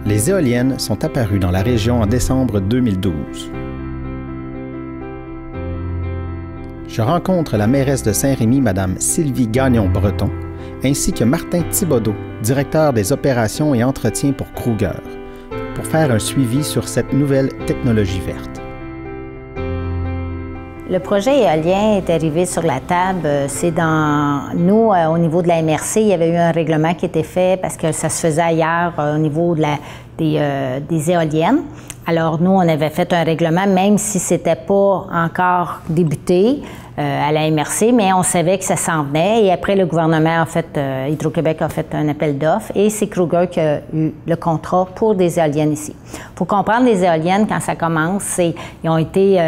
Les éoliennes sont apparues dans la région en décembre 2012. Je rencontre la mairesse de Saint-Rémy, Mme Sylvie Gagnon-Breton, ainsi que Martin Thibodeau, directeur des opérations et entretiens pour Kruger, pour faire un suivi sur cette nouvelle technologie verte. Le projet éolien est arrivé sur la table. C'est dans nous, au niveau de la MRC, il y avait eu un règlement qui était fait parce que ça se faisait ailleurs au niveau de des éoliennes. Alors nous, on avait fait un règlement, même si c'était pas encore débuté à la MRC, mais on savait que ça s'en venait. Et après, le gouvernement a fait, Hydro-Québec a fait un appel d'offres et c'est Kruger qui a eu le contrat pour des éoliennes ici. Pour comprendre les éoliennes, quand ça commence, ils ont été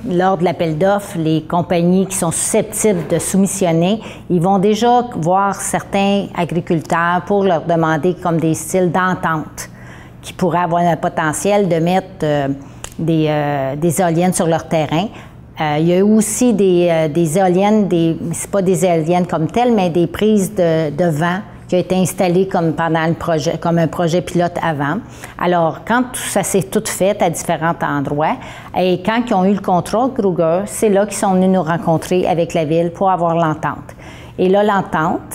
lors de l'appel d'offres, les compagnies qui sont susceptibles de soumissionner, ils vont déjà voir certains agriculteurs pour leur demander comme des styles d'entente qui pourraient avoir le potentiel de mettre des éoliennes sur leur terrain. Il y a eu aussi des éoliennes, c'est pas des éoliennes comme telles, mais des prises de vent qui ont été installées comme pendant le projet, comme un projet pilote avant. Alors, quand ça s'est tout fait à différents endroits, et quand ils ont eu le contrat, Kruger, c'est là qu'ils sont venus nous rencontrer avec la Ville pour avoir l'entente. Et là, l'entente,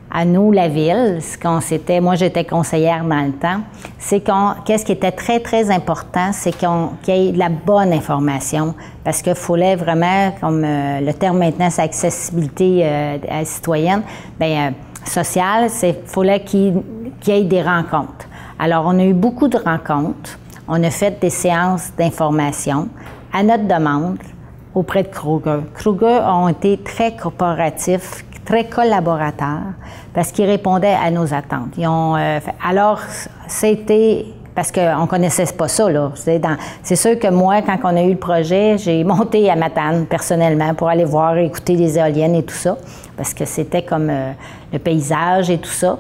à nous, la Ville, ce qu'on s'était, moi j'étais conseillère dans le temps, c'est qu'est-ce qui était très, très important, c'est qu'il y ait de la bonne information, parce qu'il fallait vraiment, comme le terme maintenant, c'est accessibilité citoyenne, bien, sociale, il fallait qu'il y ait des rencontres. Alors, on a eu beaucoup de rencontres. On a fait des séances d'information à notre demande auprès de Kruger. Kruger ont été très coopératifs, très collaborateurs, parce qu'ils répondaient à nos attentes. Alors, c'était... Parce qu'on ne connaissait pas ça, là. C'est sûr que moi, quand on a eu le projet, j'ai monté à Matane, personnellement, pour aller voir, écouter les éoliennes et tout ça, parce que c'était comme le paysage et tout ça.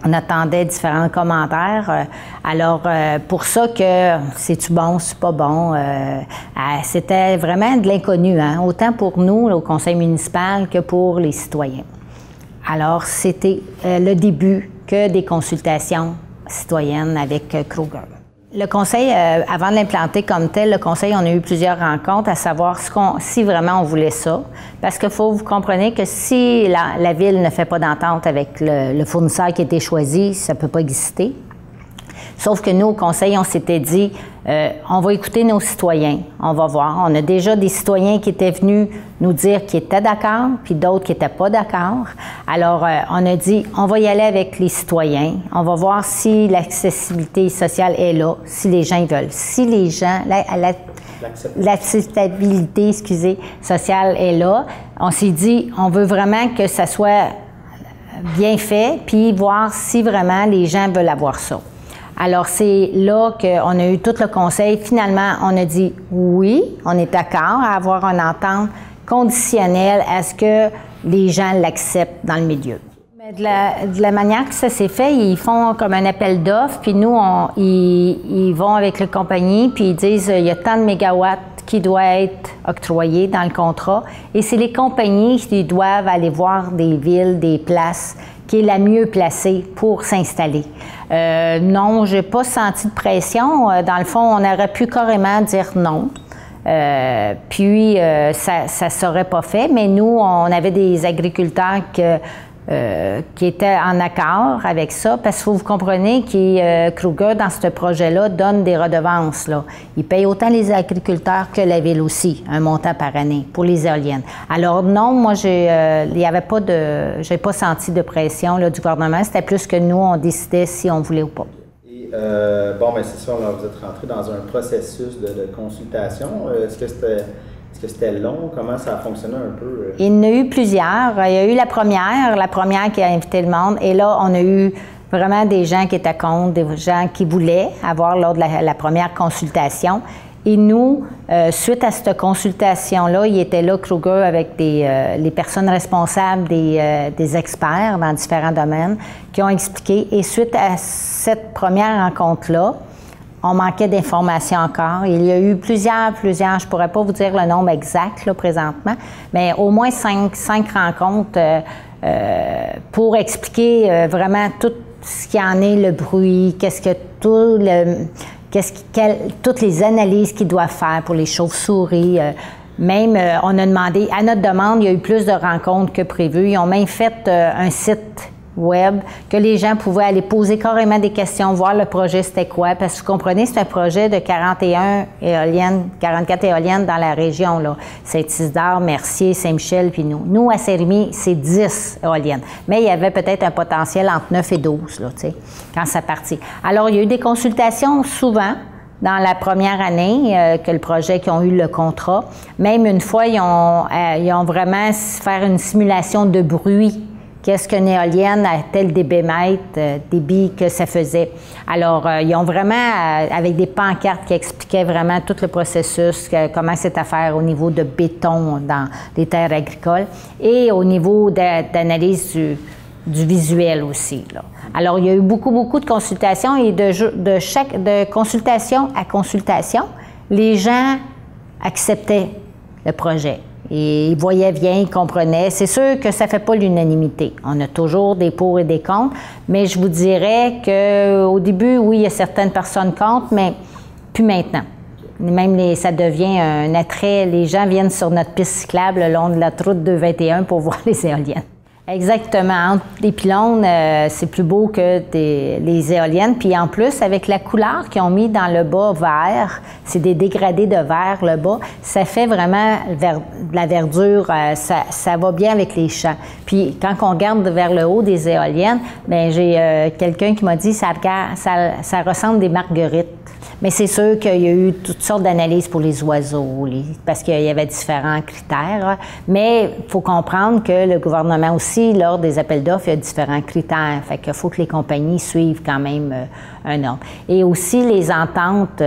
On attendait différents commentaires. Alors, pour ça que c'est-tu bon, c'est pas bon, c'était vraiment de l'inconnu, hein? Autant pour nous, là, au conseil municipal, que pour les citoyens. Alors, c'était le début que des consultations citoyenne avec Kruger. Le conseil, avant de l'implanter comme tel, le conseil, on a eu plusieurs rencontres à savoir si vraiment on voulait ça. Parce qu'il faut vous compreniez que si la Ville ne fait pas d'entente avec le fournisseur qui a été choisi, ça ne peut pas exister. Sauf que nous, au conseil, on s'était dit, on va écouter nos citoyens, on va voir. On a déjà des citoyens qui étaient venus nous dire qu'ils étaient d'accord, puis d'autres qui n'étaient pas d'accord. Alors, on a dit, on va y aller avec les citoyens. On va voir si l'accessibilité sociale est là, si les gens veulent. Si les gens, l'acceptabilité, excusez, sociale est là, on s'est dit, on veut vraiment que ça soit bien fait, puis voir si vraiment les gens veulent avoir ça. Alors, c'est là qu'on a eu tout le conseil. Finalement, on a dit oui, on est d'accord à avoir une entente conditionnelle à ce que les gens l'acceptent dans le milieu. Mais de la manière que ça s'est fait, ils font comme un appel d'offres, puis nous, ils vont avec la compagnie, puis ils disent il y a tant de mégawatts qui doivent être octroyés dans le contrat. Et c'est les compagnies qui doivent aller voir des villes, des places, qui est la mieux placée pour s'installer. Non, je n'ai pas senti de pression. Dans le fond, on aurait pu carrément dire non. Puis, ça ne serait pas fait. Mais nous, on avait des agriculteurs qui étaient en accord avec ça, parce qu'il faut vous comprenez que Kruger, dans ce projet-là, donne des redevances. Là. Il paye autant les agriculteurs que la Ville aussi, un montant par année pour les éoliennes. Alors non, moi, il n'y avait pas j'ai pas senti de pression là, du gouvernement. C'était plus que nous, on décidait si on voulait ou pas. Et bon, bien c'est ça, là, vous êtes rentré dans un processus de consultation. Est-ce que c'était long? Comment ça a fonctionné un peu? Il y en a eu plusieurs. Il y a eu la première qui a invité le monde. Et là, on a eu vraiment des gens qui étaient contre, des gens qui voulaient avoir lors de la première consultation. Et nous, suite à cette consultation-là, il était là, Kruger, avec les personnes responsables, des experts dans différents domaines, qui ont expliqué. Et suite à cette première rencontre-là, on manquait d'informations encore. Il y a eu plusieurs, je ne pourrais pas vous dire le nombre exact là, présentement, mais au moins cinq rencontres pour expliquer vraiment tout ce qu'il y en est, le bruit, qu'est-ce que toutes les analyses qu'ils doivent faire pour les chauves-souris. Même, on a demandé, à notre demande, il y a eu plus de rencontres que prévu. Ils ont même fait un site web que les gens pouvaient aller poser carrément des questions, voir le projet c'était quoi. Parce que vous comprenez, c'est un projet de 41 éoliennes, 44 éoliennes dans la région, là. Saint-Isidore, Mercier, Saint-Michel, puis nous. Nous, à Saint-Rémy, c'est 10 éoliennes. Mais il y avait peut-être un potentiel entre 9 et 12, là, tu sais, quand ça partit. Alors, il y a eu des consultations souvent dans la première année que le projet qui ont eu le contrat. Même une fois, ils ont vraiment fait une simulation de bruit. Qu'est-ce qu'une éolienne à tel débit que ça faisait. Alors, ils ont vraiment, avec des pancartes qui expliquaient vraiment tout le processus, comment c'est à faire au niveau de béton dans les terres agricoles et au niveau d'analyse du visuel aussi, là. Alors, il y a eu beaucoup de consultations et de consultation à consultation, les gens acceptaient le projet. Et ils voyaient bien, ils comprenaient. C'est sûr que ça ne fait pas l'unanimité. On a toujours des pour et des contre, mais je vous dirais qu'au début, oui, il y a certaines personnes contre, mais plus maintenant. Même ça devient un attrait. Les gens viennent sur notre piste cyclable le long de la route 221 pour voir les éoliennes. Exactement. Entre les pylônes, c'est plus beau que les éoliennes. Puis en plus, avec la couleur qu'ils ont mis dans le bas vert, c'est des dégradés de vert le bas, ça fait vraiment de la verdure, ça va bien avec les champs. Puis quand on regarde vers le haut des éoliennes, bien, j'ai quelqu'un qui m'a dit ça ressemble des marguerites. Mais c'est sûr qu'il y a eu toutes sortes d'analyses pour les oiseaux, parce qu'il y avait différents critères. Mais il faut comprendre que le gouvernement aussi, lors des appels d'offres, il y a différents critères. Fait qu'il faut que les compagnies suivent quand même un ordre. Et aussi les ententes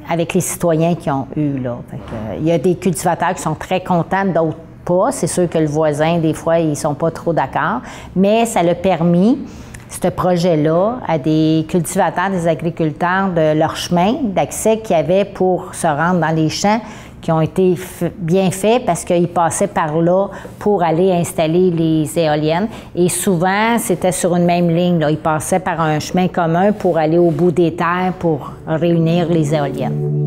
avec les citoyens qui ont eu, là. Fait que, il y a des cultivateurs qui sont très contents, d'autres pas. C'est sûr que le voisin, des fois, ils sont pas trop d'accord. Mais ça l'a permis, ce projet-là, à des cultivateurs, des agriculteurs, de leur chemin d'accès qu'il y avait pour se rendre dans les champs, qui ont été bien faits parce qu'ils passaient par là pour aller installer les éoliennes. Et souvent, c'était sur une même ligne, là. Ils passaient par un chemin commun pour aller au bout des terres pour réunir les éoliennes.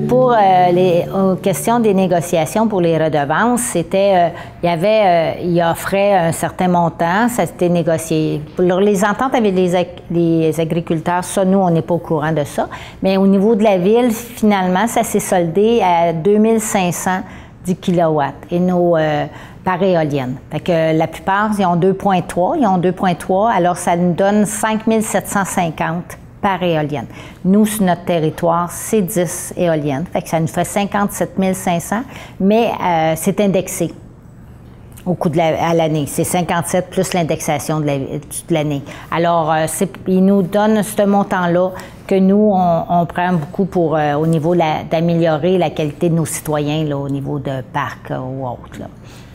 Pour les questions des négociations pour les redevances, c'était, il offrait un certain montant, ça s'était négocié. Pour les ententes avec les agriculteurs, ça, nous, on n'est pas au courant de ça. Mais au niveau de la ville, finalement, ça s'est soldé à 2510 kilowatts et nos par éolienne. Fait que la plupart, ils ont 2,3, alors ça nous donne 5750 par éolienne. Nous, sur notre territoire, c'est 10 éoliennes. Fait que ça nous fait 57 500, mais c'est indexé au coût à l'année. C'est 57 plus l'indexation de l'année. Alors, ils nous donnent ce montant-là que nous, on prend beaucoup pour, au niveau d'améliorer la qualité de nos citoyens, là, au niveau de parcs ou autres, là.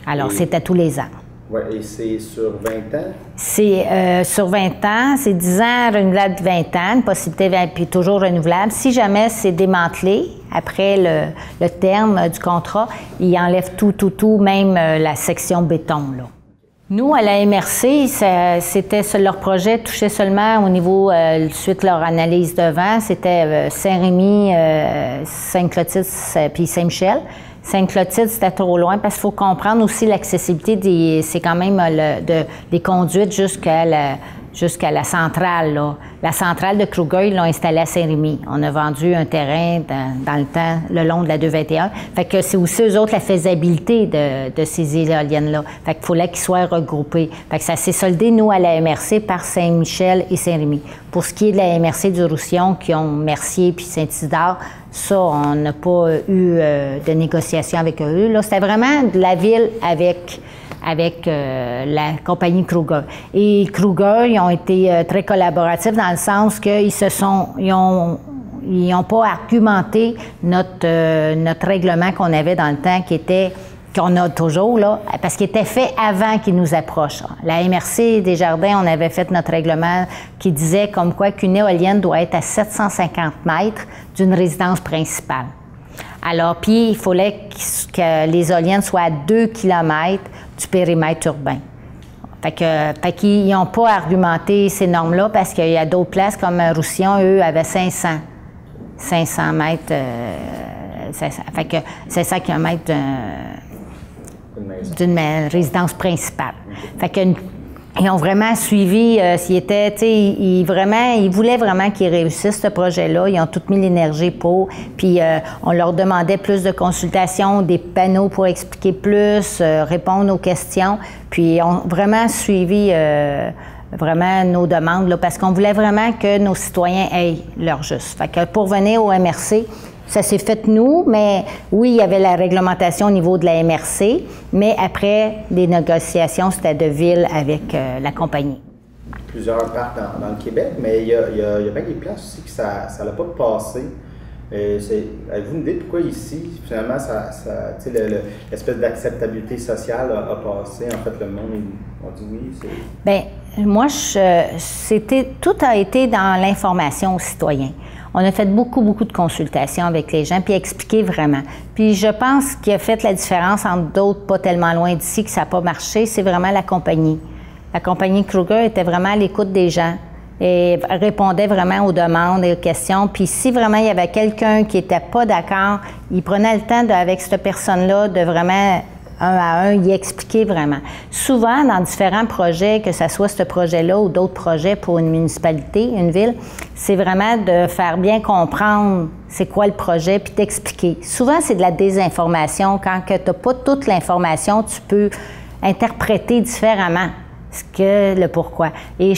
Alors, c'est à tous les ans. Oui, et c'est sur 20 ans? C'est sur 20 ans, c'est 10 ans renouvelable de 20 ans, une possibilité puis toujours renouvelable. Si jamais c'est démantelé, après le terme du contrat, ils enlèvent tout, même la section béton, là. Nous, à la MRC, c'était leur projet touchait seulement au niveau, suite leur analyse de vent, c'était Saint-Rémy, Sainte-Clotilde puis Saint-Michel. Sainte-Clotilde, c'était trop loin parce qu'il faut comprendre aussi l'accessibilité c'est quand même des conduites jusqu'à la centrale, là. La centrale de Kruger, ils l'ont installée à Saint-Rémy. On a vendu un terrain dans le temps, le long de la 221. Fait que c'est aussi, eux autres, la faisabilité de ces éoliennes-là. Fait qu'il fallait qu'ils soient regroupés. Fait que ça s'est soldé, nous, à la MRC, par Saint-Michel et Saint-Rémy. Pour ce qui est de la MRC du Roussillon, qui ont Mercier puis Saint-Isidore, ça, on n'a pas eu de négociation avec eux. Là, c'était vraiment de la ville avec la compagnie Kruger. Et Kruger, ils ont été très collaboratifs dans le sens qu'ils n'ont pas argumenté notre règlement qu'on avait dans le temps, qui était qu'on a toujours, là, parce qu'il était fait avant qu'ils nous approchent. La MRC Desjardins, on avait fait notre règlement qui disait comme quoi qu'une éolienne doit être à 750 mètres d'une résidence principale. Alors, puis, il fallait que les éoliennes soient à 2 km du périmètre urbain. Fait qu'ils n'ont pas argumenté ces normes-là parce qu'il y a d'autres places comme Roussillon, eux, avaient 500 mètres, 500 km d'une résidence principale. Fait que ils ont vraiment suivi, ils voulaient vraiment qu'ils réussissent ce projet-là. Ils ont tout mis l'énergie pour. Puis on leur demandait plus de consultations, des panneaux pour expliquer plus, répondre aux questions. Puis ils ont vraiment suivi vraiment nos demandes, là, parce qu'on voulait vraiment que nos citoyens aient leur juste. Fait que pour venir au MRC, ça s'est fait nous, mais oui, il y avait la réglementation au niveau de la MRC, mais après, les négociations, c'était de ville avec la compagnie. Plusieurs parcs dans le Québec, mais il y a bien des places aussi que ça n'a pas passé. Avez-vous une idée pourquoi ici, finalement, l'espèce d'acceptabilité sociale a passé? En fait, le monde a dit oui. Bien, moi, tout a été dans l'information aux citoyens. On a fait beaucoup de consultations avec les gens, puis expliquer vraiment. Puis je pense qu'il a fait la différence entre d'autres pas tellement loin d'ici que ça n'a pas marché, c'est vraiment la compagnie. La compagnie Kruger était vraiment à l'écoute des gens et répondait vraiment aux demandes et aux questions. Puis si vraiment il y avait quelqu'un qui n'était pas d'accord, il prenait le temps avec cette personne-là de vraiment un à un, y expliquer vraiment. Souvent, dans différents projets, que ce soit ce projet-là ou d'autres projets pour une municipalité, une ville, c'est vraiment de faire bien comprendre c'est quoi le projet, puis t'expliquer. Souvent, c'est de la désinformation. Quand tu n'as pas toute l'information, tu peux interpréter différemment le pourquoi. Et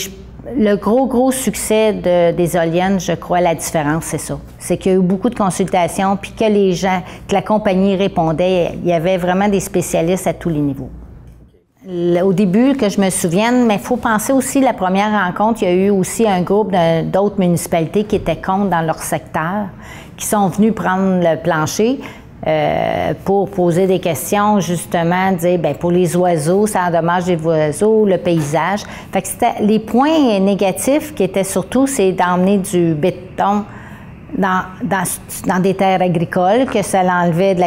le gros succès des éoliennes, je crois, la différence, c'est ça. C'est qu'il y a eu beaucoup de consultations, puis que les gens, que la compagnie répondait, il y avait vraiment des spécialistes à tous les niveaux. Au début, que je me souvienne, mais il faut penser aussi, la première rencontre, il y a eu aussi un groupe d'autres municipalités qui étaient contre dans leur secteur, qui sont venus prendre le plancher. Pour poser des questions, justement, dire, bien, pour les oiseaux, ça endommage les oiseaux, le paysage. Fait que les points négatifs qui étaient surtout, c'est d'emmener du béton dans des terres agricoles, que ça l'enlevait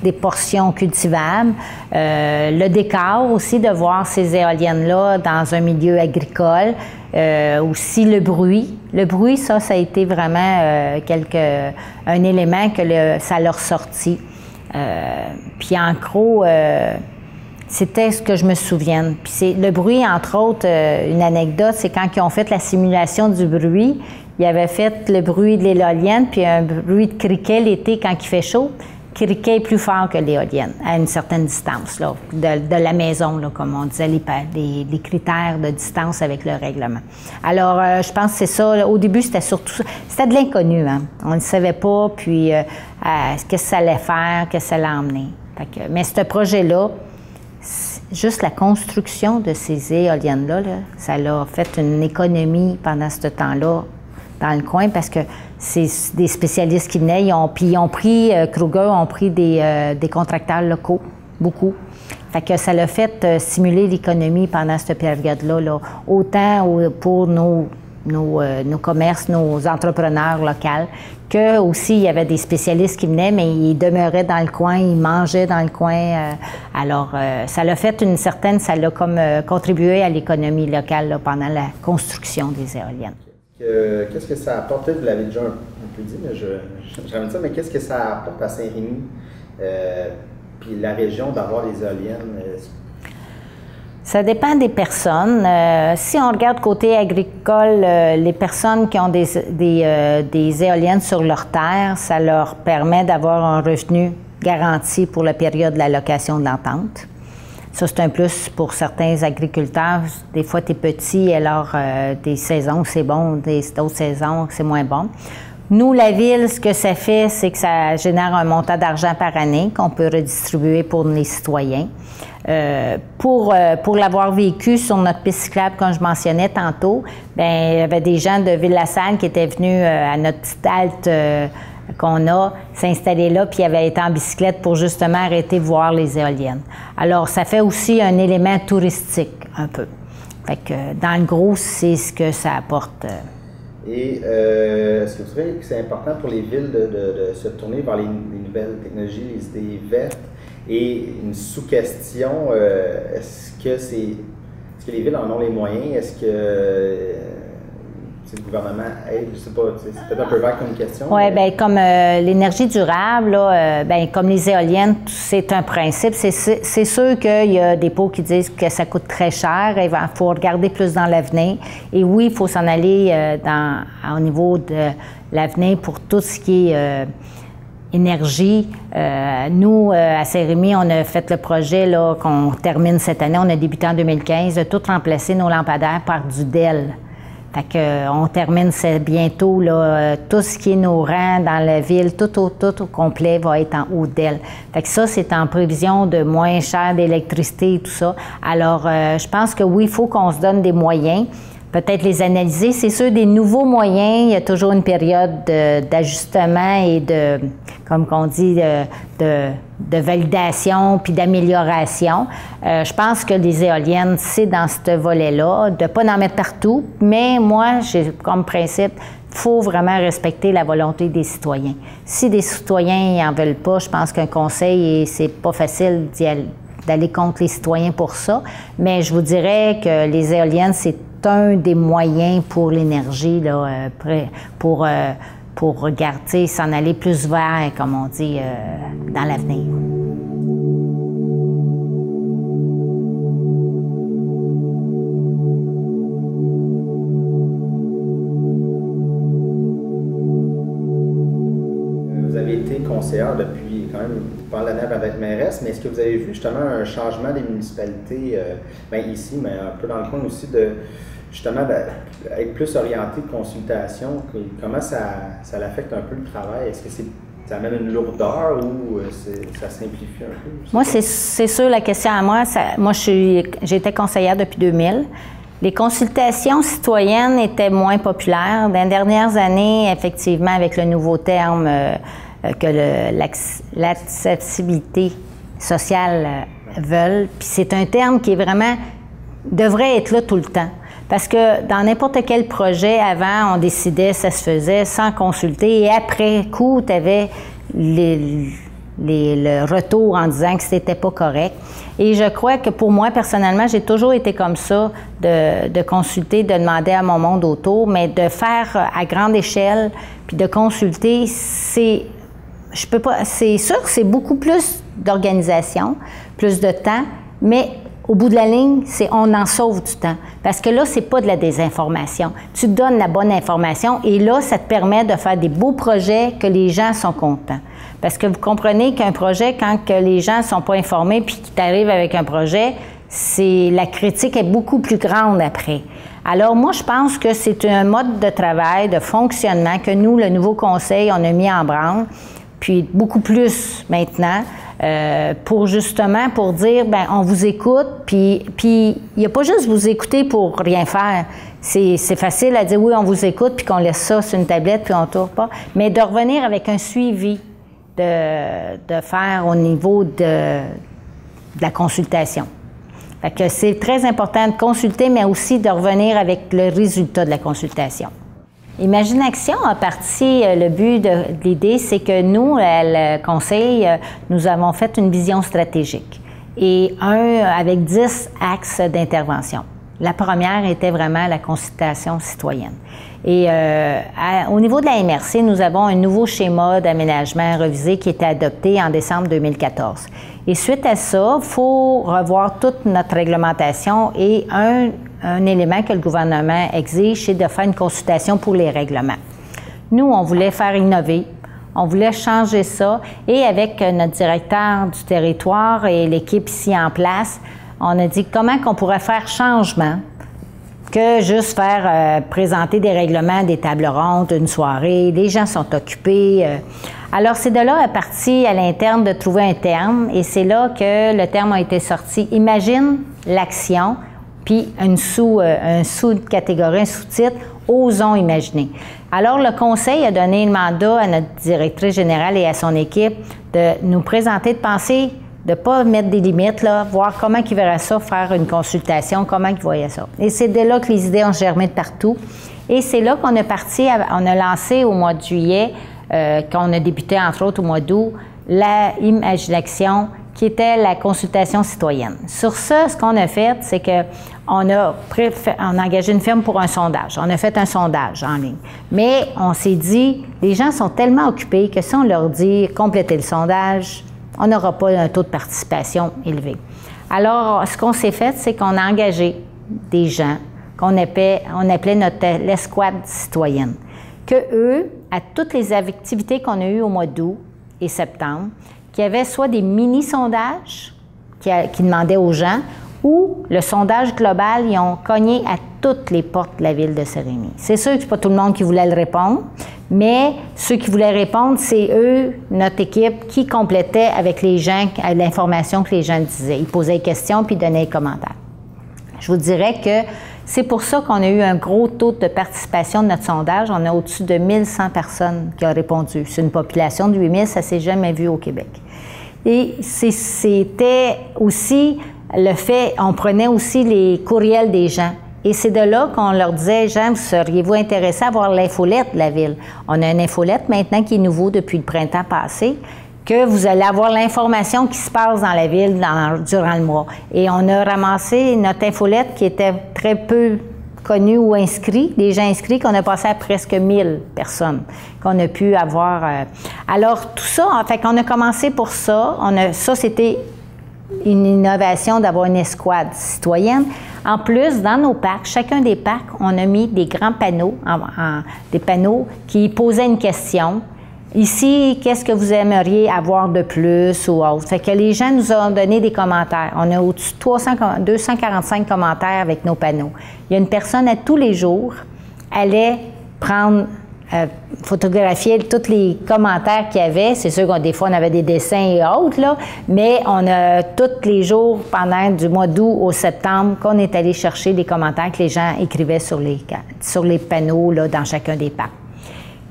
des portions cultivables. Le décor aussi, de voir ces éoliennes-là dans un milieu agricole. Aussi le bruit. Le bruit, ça a été vraiment un élément que ça leur sortit. Puis en gros, c'était ce que je me souvienne. Puis le bruit, entre autres, une anecdote, c'est quand ils ont fait la simulation du bruit, ils avaient fait le bruit de l'éolienne, puis un bruit de criquet l'été quand il fait chaud. Criquet est plus fort que l'éolienne, à une certaine distance, là, de la maison, là, comme on disait, les critères de distance avec le règlement. Alors, je pense que c'est ça. Au début, c'était de l'inconnu, hein. On ne savait pas, puis qu'est-ce que ça allait faire, qu'est-ce que ça allait emmener. Mais ce projet-là, juste la construction de ces éoliennes-là, ça l'a fait une économie pendant ce temps-là dans le coin, parce que c'est des spécialistes qui venaient, ils ont pris, Kruger ont pris des contracteurs locaux, beaucoup. Fait que ça l'a fait stimuler l'économie pendant cette période-là, là, autant pour nos commerces, nos entrepreneurs locaux, que aussi il y avait des spécialistes qui venaient, mais ils demeuraient dans le coin, ils mangeaient dans le coin. Alors, ça l'a fait ça l'a comme contribué à l'économie locale là, pendant la construction des éoliennes. Qu'est-ce que ça apporte? Vous l'avez déjà un peu dit, mais j'aime ça, mais qu'est-ce que ça apporte à Saint-Rémy, puis la région, d'avoir des éoliennes? Ça dépend des personnes. Si on regarde côté agricole, les personnes qui ont des éoliennes sur leur terre, ça leur permet d'avoir un revenu garanti pour la période de la location de l'entente. Ça, c'est un plus pour certains agriculteurs. Des fois, tu es petit, alors des saisons, c'est bon, d'autres saisons, c'est moins bon. Nous, la Ville, ce que ça fait, c'est que ça génère un montant d'argent par année qu'on peut redistribuer pour les citoyens. Pour l'avoir vécu sur notre piste cyclable, comme je mentionnais tantôt, bien, il y avait des gens de Ville-la-Salle qui étaient venus à notre petite halte qu'on a s'installer là, puis il avait été en bicyclette pour justement arrêter de voir les éoliennes. Alors, ça fait aussi un élément touristique, un peu. Fait que, dans le gros, c'est ce que ça apporte. Et est-ce que vous trouvez que c'est important pour les villes de se tourner vers les nouvelles technologies, les idées vertes? Et une sous-question, est-ce que les villes en ont les moyens? Est-ce que le gouvernement aide? Je ne sais pas, c'est peut-être un peu vague comme question. Oui, mais... bien, comme l'énergie durable, là, comme les éoliennes, c'est un principe. C'est sûr qu'il y a des pots qui disent que ça coûte très cher. Il faut regarder plus dans l'avenir. Et oui, il faut s'en aller au niveau de l'avenir pour tout ce qui est énergie. Nous, à Saint-Rémy, on a fait le projet qu'on termine cette année. On a débuté en 2015 de tout remplacer nos lampadaires par du DEL. Fait qu'on termine bientôt, là, tout ce qui est nos rangs dans la ville, tout au complet va être en haut DEL. Fait que ça, c'est en prévision de moins cher d'électricité et tout ça. Alors, je pense que oui, il faut qu'on se donne des moyens, peut-être les analyser. C'est sûr, des nouveaux moyens, il y a toujours une période d'ajustement et comme on dit, de validation puis d'amélioration. Je pense que les éoliennes, c'est dans ce volet-là, de ne pas en mettre partout, mais moi, j'ai comme principe, il faut vraiment respecter la volonté des citoyens. Si des citoyens n'en veulent pas, je pense qu'un conseil, c'est pas facile d'aller contre les citoyens pour ça, mais je vous dirais que les éoliennes, c'est un des moyens pour l'énergie, pour regarder, s'en aller plus vers, comme on dit, dans l'avenir. Vous avez été conseillère depuis quand même pendant l'année avant d'être mairesse, mais est-ce que vous avez vu justement un changement des municipalités, ici, mais un peu dans le coin aussi, justement être plus orienté de consultation? Comment ça affecte un peu le travail? Est-ce que ça amène une lourdeur ou ça simplifie un peu? Moi, c'est sûr, la question à moi, moi j'ai été conseillère depuis 2000. Les consultations citoyennes étaient moins populaires. Dans les dernières années, effectivement, avec le nouveau terme que l'accessibilité sociale veulent, puis c'est un terme qui est vraiment devrait être là tout le temps. Parce que dans n'importe quel projet, avant, on décidait, ça se faisait sans consulter, et après coup, tu avais le retour en disant que c'était pas correct. Et je crois que pour moi, personnellement, j'ai toujours été comme ça, de consulter, de demander à mon monde autour, mais de faire à grande échelle, puis de consulter, c'est sûr que c'est beaucoup plus d'organisation, plus de temps, mais au bout de la ligne, on en sauve du temps. Parce que là, c'est pas de la désinformation. Tu donnes la bonne information et là, ça te permet de faire des beaux projets que les gens sont contents. Parce que vous comprenez qu'un projet, quand que les gens ne sont pas informés puis qu'ils t'arrivent avec un projet, la critique est beaucoup plus grande après. Alors moi, je pense que c'est un mode de travail, de fonctionnement que nous, le nouveau conseil, on a mis en branle, puis beaucoup plus maintenant, pour dire, bien, on vous écoute, puis il n'y a pas juste vous écouter pour rien faire. C'est facile à dire, oui, on vous écoute, puis qu'on laisse ça sur une tablette, puis on ne tourne pas, mais de revenir avec un suivi, de faire au niveau de la consultation. Fait que c'est très important de consulter, mais aussi de revenir avec le résultat de la consultation. Imagine Action a parti, le but de l'idée, c'est que nous, le Conseil, nous avons fait une vision stratégique et avec 10 axes d'intervention. La première était vraiment la consultation citoyenne. Et au niveau de la MRC, nous avons un nouveau schéma d'aménagement revisé qui a été adopté en décembre 2014. Et suite à ça, il faut revoir toute notre réglementation et un élément que le gouvernement exige, c'est de faire une consultation pour les règlements. Nous, on voulait faire innover, on voulait changer ça et avec notre directeur du territoire et l'équipe ici en place, on a dit comment qu'on pourrait faire changement que juste faire présenter des règlements, des tables rondes, une soirée, les gens sont occupés. Alors, c'est de là parti à l'interne de trouver un terme et c'est là que le terme a été sorti. Imagine l'action, puis un sous-catégorie, un sous-titre, osons imaginer. Alors, le conseil a donné le mandat à notre directrice générale et à son équipe de nous présenter, de penser, de ne pas mettre des limites, là, voir comment ils verraient ça, faire une consultation, comment ils voyaient ça. Et c'est de là que les idées ont germé de partout. Et c'est là qu'on est parti, on a lancé au mois de juillet, quand on a débuté entre autres au mois d'août, la Imagination, qui était la consultation citoyenne. Sur ça, ce qu'on a fait, c'est qu'on a engagé une firme pour un sondage. On a fait un sondage en ligne. Mais on s'est dit, les gens sont tellement occupés que si on leur dit « complétez le sondage », on n'aura pas un taux de participation élevé. Alors, ce qu'on s'est fait, c'est qu'on a engagé des gens qu'on appelait l'escouade citoyenne, que eux, à toutes les activités qu'on a eues au mois d'août et septembre, qu'il y avait soit des mini-sondages qui demandaient aux gens, ou le sondage global, ils ont cogné à toutes les portes de la ville de Saint-Rémy. C'est sûr que ce n'est pas tout le monde qui voulait le répondre, mais ceux qui voulaient répondre, c'est eux, notre équipe, qui complétait avec les gens, l'information que les gens disaient. Ils posaient des questions puis ils donnaient des commentaires. Je vous dirais que c'est pour ça qu'on a eu un gros taux de participation de notre sondage. On a au-dessus de 1100 personnes qui ont répondu. C'est une population de 8000, ça ne s'est jamais vu au Québec. Et c'était aussi le fait, on prenait aussi les courriels des gens. Et c'est de là qu'on leur disait, gens, seriez-vous intéressés à voir l'infolette de la ville? On a une infolette maintenant qui est nouveau depuis le printemps passé, que vous allez avoir l'information qui se passe dans la ville durant le mois. Et on a ramassé notre infolette qui était très peu connue ou inscrite, des gens inscrits, qu'on a passé à presque 1000 personnes qu'on a pu avoir. Alors, tout ça, en fait, on a commencé pour ça. Ça, c'était une innovation d'avoir une escouade citoyenne. En plus, dans nos parcs, chacun des parcs, on a mis des grands panneaux, des panneaux qui posaient une question. Ici, qu'est-ce que vous aimeriez avoir de plus ou autre? Fait que les gens nous ont donné des commentaires. On a au-dessus de 245 commentaires avec nos panneaux. Il y a une personne à tous les jours allait prendre, photographier tous les commentaires qu'il y avait. C'est sûr que des fois, on avait des dessins et autres, là, mais on a tous les jours, pendant du mois d'août au septembre, qu'on est allé chercher des commentaires que les gens écrivaient sur les panneaux là, dans chacun des parcs.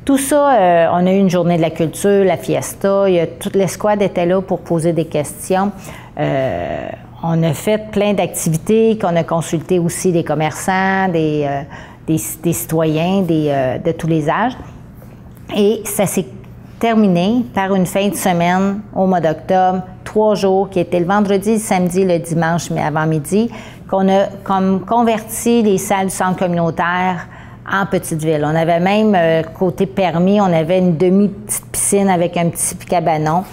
Tout ça, on a eu une journée de la culture, la fiesta, toute l'escouade était là pour poser des questions. On a fait plein d'activités, qu'on a consulté aussi des commerçants, des citoyens de tous les âges. Et ça s'est terminé par une fin de semaine au mois d'octobre, 3 jours, qui étaient le vendredi, le samedi, le dimanche, mais avant midi, qu'on a comme converti les salles du centre communautaire en petite ville. On avait même, côté permis, on avait une demi-petite piscine avec un petit cabanon.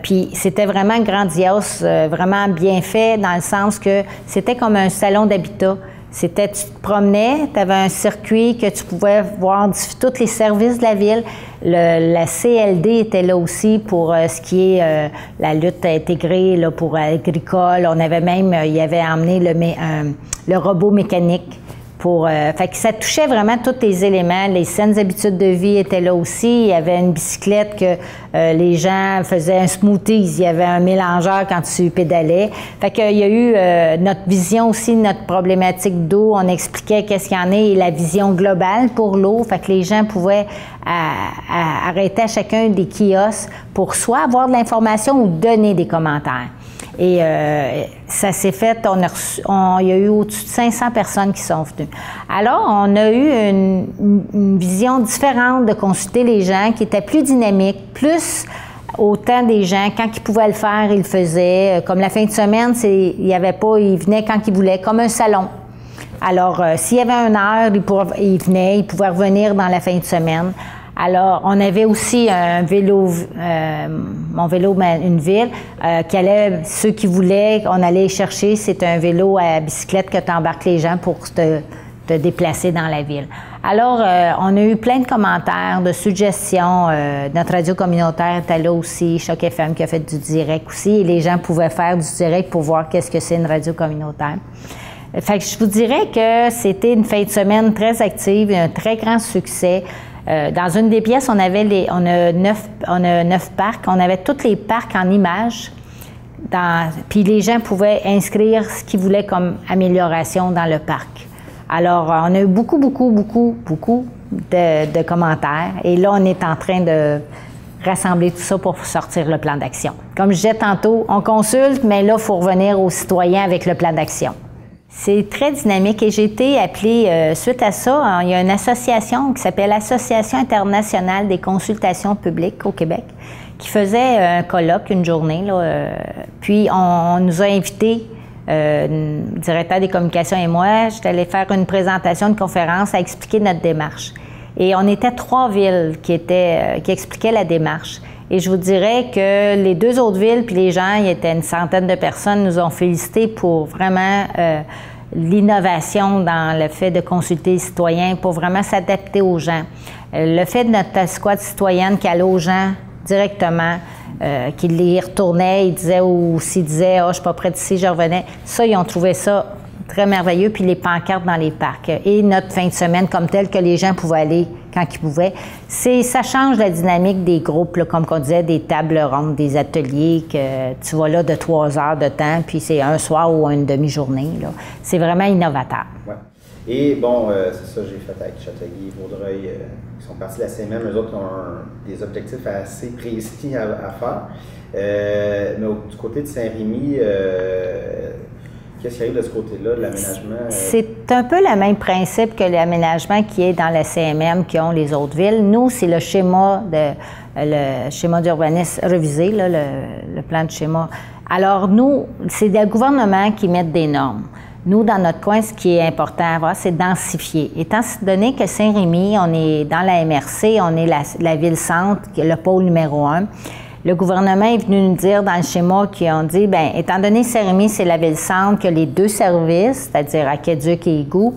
Puis c'était vraiment grandiose, vraiment bien fait, dans le sens que c'était comme un salon d'habitat. C'était, tu te promenais, tu avais un circuit que tu pouvais voir tous les services de la ville. La CLD était là aussi pour ce qui est la lutte intégrée là, pour agricole. On avait même, il avait emmené le robot mécanique. Fait que ça touchait vraiment tous les éléments. Les saines habitudes de vie étaient là aussi. Il y avait une bicyclette que les gens faisaient un smoothie. Il y avait un mélangeur quand tu pédalais. Fait qu'il y a eu notre vision aussi, notre problématique d'eau. On expliquait qu'est-ce qu'il y en a et la vision globale pour l'eau. Fait que les gens pouvaient arrêter à chacun des kiosques pour soit avoir de l'information ou donner des commentaires. Et ça s'est fait, il y a eu au-dessus de 500 personnes qui sont venues. Alors, on a eu une vision différente de consulter les gens, qui était plus dynamique, plus au temps des gens. Quand ils pouvaient le faire, ils le faisaient. Comme la fin de semaine, ils venaient quand ils voulaient, comme un salon. Alors, s'il y avait une heure, ils venaient, ils pouvaient revenir dans la fin de semaine. Alors, on avait aussi un vélo, mon vélo, une ville, qui allait, ceux qui voulaient, on allait chercher, c'est un vélo à bicyclette que tu embarques les gens pour te déplacer dans la ville. Alors, on a eu plein de commentaires, de suggestions. Notre radio communautaire était là aussi, Choc FM qui a fait du direct aussi, et les gens pouvaient faire du direct pour voir qu'est-ce que c'est une radio communautaire. Fait que je vous dirais que c'était une fin de semaine très active, un très grand succès. Dans une des pièces, on a 9 parcs. On avait tous les parcs en images. Puis les gens pouvaient inscrire ce qu'ils voulaient comme amélioration dans le parc. Alors, on a eu beaucoup de commentaires. Et là, on est en train de rassembler tout ça pour sortir le plan d'action. Comme je disais tantôt, on consulte, mais là, il faut revenir aux citoyens avec le plan d'action. C'est très dynamique et j'ai été appelée, suite à ça, il y a une association qui s'appelle l'Association internationale des consultations publiques au Québec qui faisait un colloque, une journée. Là, puis on nous a invités, le directeur des communications et moi, j'étais allée faire une présentation, une conférence à expliquer notre démarche. Et on était 3 villes qui expliquaient la démarche. Et je vous dirais que les 2 autres villes, puis les gens, il y était une centaine de personnes, nous ont félicités pour vraiment l'innovation dans le fait de consulter les citoyens, pour vraiment s'adapter aux gens. Le fait de notre squad citoyenne qui allait aux gens directement, qui les retournait, ils disaient, ou s'ils disaient « Ah, je suis pas près d'ici, je revenais », ça, ils ont trouvé ça très merveilleux, puis les pancartes dans les parcs. Et notre fin de semaine comme telle, que les gens pouvaient aller quand ils pouvaient. Ça change la dynamique des groupes, là, comme on disait, des tables rondes, des ateliers, que tu vas là de 3 heures de temps, puis c'est un soir ou une demi-journée. C'est vraiment innovateur. Ouais. Et bon, c'est ça, j'ai fait avec Châteauguay, Vaudreuil, qui sont partis de la CMM, eux autres ont des objectifs assez précis à faire. Mais du côté de Saint-Rémy, qu'est-ce qui arrive de ce côté-là, de l'aménagement? C'est un peu le même principe que l'aménagement qui est dans la CMM, qui ont les autres villes. Nous, c'est le schéma d'urbanisme révisé, là, le plan de schéma. Alors, nous, c'est le gouvernement qui met des normes. Nous, dans notre coin, ce qui est important à voir, c'est densifier. Étant donné que Saint-Rémy, on est dans la MRC, on est la ville-centre, le pôle numéro 1, le gouvernement est venu nous dire dans le schéma qu'ils ont dit, bien, étant donné que Saint-Rémy, c'est la ville-centre, que les 2 services, c'est-à-dire aqueduc et égout,